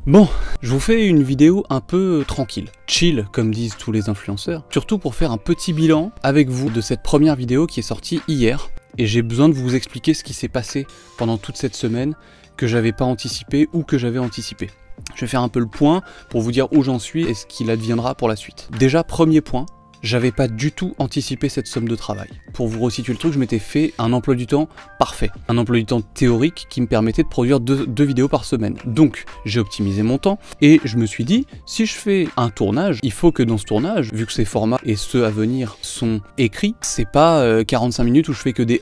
Bon, je vous fais une vidéo un peu tranquille, chill comme disent tous les influenceurs, surtout pour faire un petit bilan avec vous de cette première vidéo qui est sortie hier, et j'ai besoin de vous expliquer ce qui s'est passé pendant toute cette semaine que j'avais pas anticipé ou que j'avais anticipé. Je vais faire un peu le point pour vous dire où j'en suis et ce qu'il adviendra pour la suite. Déjà, premier point, j'avais pas du tout anticipé cette somme de travail. Pour vous resituer le truc, je m'étais fait un emploi du temps parfait. Un emploi du temps théorique qui me permettait de produire deux vidéos par semaine. Donc, j'ai optimisé mon temps et je me suis dit, si je fais un tournage, il faut que dans ce tournage, vu que ces formats et ceux à venir sont écrits, c'est pas 45 minutes où je fais que des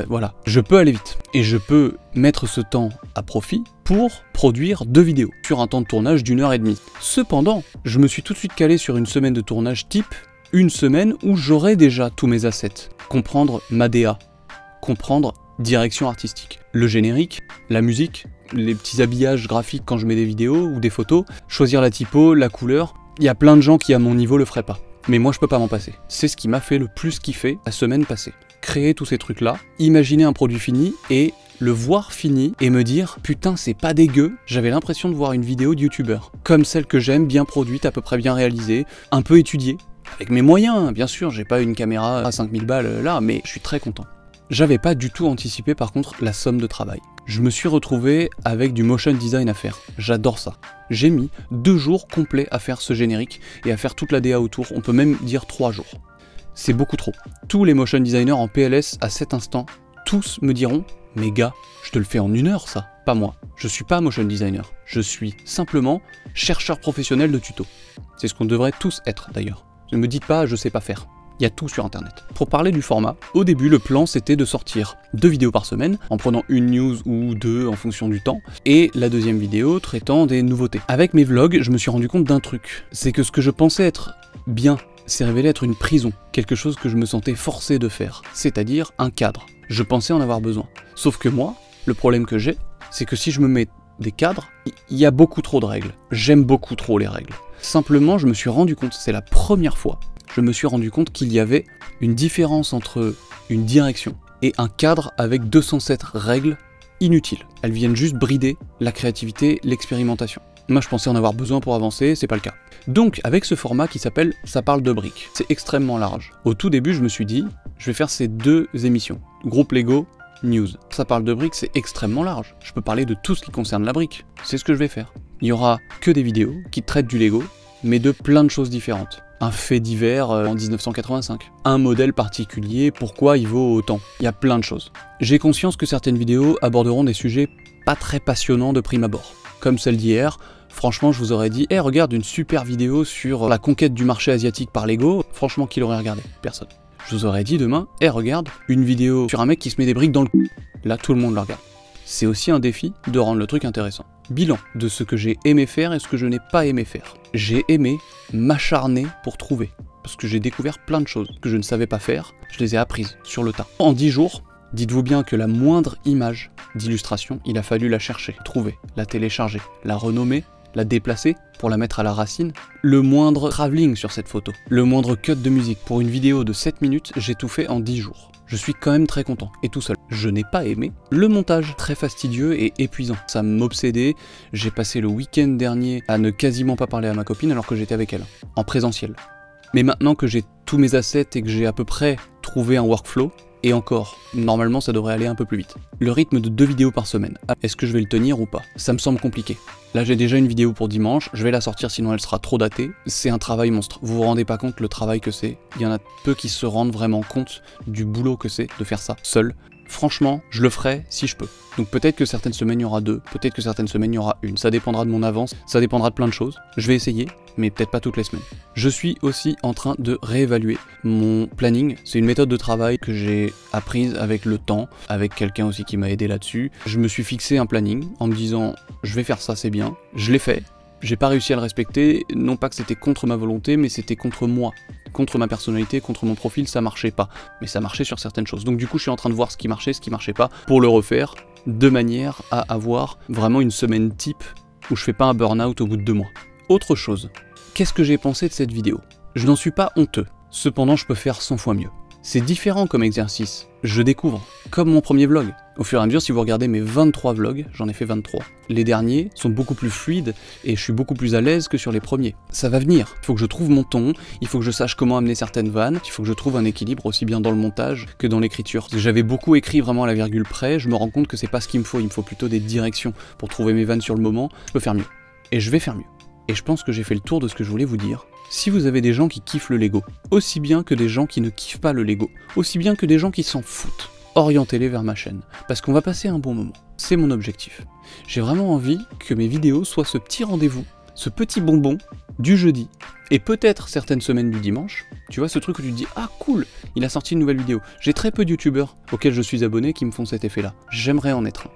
voilà. Je peux aller vite et je peux mettre ce temps à profit pour produire 2 vidéos sur un temps de tournage d'1h30. Cependant, je me suis tout de suite calé sur une semaine de tournage type une semaine où j'aurai déjà tous mes assets. Comprendre ma DA, comprendre direction artistique, le générique, la musique, les petits habillages graphiques quand je mets des vidéos ou des photos, choisir la typo, la couleur. Il y a plein de gens qui à mon niveau le feraient pas. Mais moi je peux pas m'en passer. C'est ce qui m'a fait le plus kiffer la semaine passée. Créer tous ces trucs là, imaginer un produit fini et le voir fini et me dire putain c'est pas dégueu, j'avais l'impression de voir une vidéo de youtubeur, comme celle que j'aime, bien produite, à peu près bien réalisée, un peu étudiée, avec mes moyens, bien sûr, j'ai pas une caméra à 5000 balles là, mais je suis très content. J'avais pas du tout anticipé par contre la somme de travail. Je me suis retrouvé avec du motion design à faire, j'adore ça. J'ai mis 2 jours complets à faire ce générique et à faire toute la DA autour, on peut même dire 3 jours. C'est beaucoup trop. Tous les motion designers en PLS à cet instant, tous me diront mais gars, je te le fais en 1 heure ça, pas moi. Je suis pas motion designer, je suis simplement chercheur professionnel de tutos. C'est ce qu'on devrait tous être d'ailleurs. Ne me dites pas je sais pas faire. Il y a tout sur internet. Pour parler du format, au début le plan c'était de sortir 2 vidéos par semaine, en prenant une news ou 2 en fonction du temps, et la deuxième vidéo traitant des nouveautés. Avec mes vlogs, je me suis rendu compte d'un truc, c'est que ce que je pensais être bien, s'est révélé être une prison, quelque chose que je me sentais forcé de faire, c'est-à-dire un cadre. Je pensais en avoir besoin. Sauf que moi, le problème que j'ai, c'est que si je me mets des cadres, il y a beaucoup trop de règles. J'aime beaucoup trop les règles. Simplement, je me suis rendu compte, c'est la première fois, je me suis rendu compte qu'il y avait une différence entre une direction et un cadre avec 207 règles inutiles. Elles viennent juste brider la créativité, l'expérimentation. Moi, je pensais en avoir besoin pour avancer, c'est pas le cas. Donc, avec ce format qui s'appelle « Ça parle de briques », c'est extrêmement large. Au tout début, je me suis dit, je vais faire ces 2 émissions. Groupe Lego, news. Ça parle de briques, c'est extrêmement large. Je peux parler de tout ce qui concerne la brique. C'est ce que je vais faire. Il n'y aura que des vidéos qui traitent du Lego, mais de plein de choses différentes. Un fait divers en 1985. Un modèle particulier, pourquoi il vaut autant. Il y a plein de choses. J'ai conscience que certaines vidéos aborderont des sujets pas très passionnants de prime abord. Comme celle d'hier, franchement je vous aurais dit, hey, regarde une super vidéo sur la conquête du marché asiatique par Lego. Franchement, qui l'aurait regardé? Personne. Je vous aurais dit demain, hey, regarde une vidéo sur un mec qui se met des briques dans le cul. Là, tout le monde le regarde. C'est aussi un défi de rendre le truc intéressant. Bilan de ce que j'ai aimé faire et ce que je n'ai pas aimé faire. J'ai aimé m'acharner pour trouver. Parce que j'ai découvert plein de choses que je ne savais pas faire. Je les ai apprises sur le tas. En 10 jours, dites-vous bien que la moindre image d'illustration, il a fallu la chercher, trouver, la télécharger, la renommer, la déplacer pour la mettre à la racine. Le moindre travelling sur cette photo, le moindre cut de musique. Pour une vidéo de 7 minutes, j'ai tout fait en 10 jours. Je suis quand même très content, et tout seul. Je n'ai pas aimé le montage, très fastidieux et épuisant. Ça m'obsédait, j'ai passé le week-end dernier à ne quasiment pas parler à ma copine alors que j'étais avec elle, en présentiel. Mais maintenant que j'ai tous mes assets et que j'ai à peu près trouvé un workflow, et encore, normalement ça devrait aller un peu plus vite. Le rythme de 2 vidéos par semaine, est-ce que je vais le tenir ou pas? Ça me semble compliqué. Là j'ai déjà une vidéo pour dimanche, je vais la sortir sinon elle sera trop datée. C'est un travail monstre, vous vous rendez pas compte le travail que c'est. Il y en a peu qui se rendent vraiment compte du boulot que c'est de faire ça seul. Franchement, je le ferai si je peux. Donc peut-être que certaines semaines il y aura 2, peut-être que certaines semaines il y aura 1. Ça dépendra de mon avance, ça dépendra de plein de choses. Je vais essayer, mais peut-être pas toutes les semaines. Je suis aussi en train de réévaluer mon planning. C'est une méthode de travail que j'ai apprise avec le temps, avec quelqu'un aussi qui m'a aidé là-dessus. Je me suis fixé un planning en me disant je vais faire ça, c'est bien. Je l'ai fait. J'ai pas réussi à le respecter, non pas que c'était contre ma volonté, mais c'était contre moi. Contre ma personnalité, contre mon profil, ça marchait pas. Mais ça marchait sur certaines choses. Donc du coup, je suis en train de voir ce qui marchait pas, pour le refaire, de manière à avoir vraiment une semaine type où je fais pas un burn-out au bout de 2 mois. Autre chose, qu'est-ce que j'ai pensé de cette vidéo? Je n'en suis pas honteux. Cependant, je peux faire 100 fois mieux. C'est différent comme exercice, je découvre, comme mon premier vlog. Au fur et à mesure, si vous regardez mes 23 vlogs, j'en ai fait 23. Les derniers sont beaucoup plus fluides et je suis beaucoup plus à l'aise que sur les premiers. Ça va venir, il faut que je trouve mon ton, il faut que je sache comment amener certaines vannes, il faut que je trouve un équilibre aussi bien dans le montage que dans l'écriture. J'avais beaucoup écrit vraiment à la virgule près, je me rends compte que c'est pas ce qu'il me faut plutôt des directions pour trouver mes vannes sur le moment, je peux faire mieux. Et je vais faire mieux. Et je pense que j'ai fait le tour de ce que je voulais vous dire. Si vous avez des gens qui kiffent le Lego, aussi bien que des gens qui ne kiffent pas le Lego, aussi bien que des gens qui s'en foutent, orientez-les vers ma chaîne, parce qu'on va passer un bon moment. C'est mon objectif. J'ai vraiment envie que mes vidéos soient ce petit rendez-vous, ce petit bonbon du jeudi, et peut-être certaines semaines du dimanche. Tu vois, ce truc où tu te dis « Ah cool, il a sorti une nouvelle vidéo ». J'ai très peu de youtubeurs auxquels je suis abonné qui me font cet effet-là. J'aimerais en être un.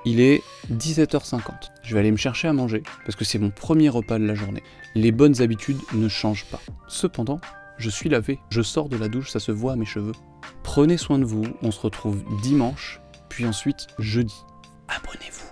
Il est 17h50. Je vais aller me chercher à manger, parce que c'est mon premier repas de la journée. Les bonnes habitudes ne changent pas. Cependant, je suis lavé, je sors de la douche, ça se voit à mes cheveux. Prenez soin de vous, on se retrouve dimanche, puis ensuite jeudi. Abonnez-vous.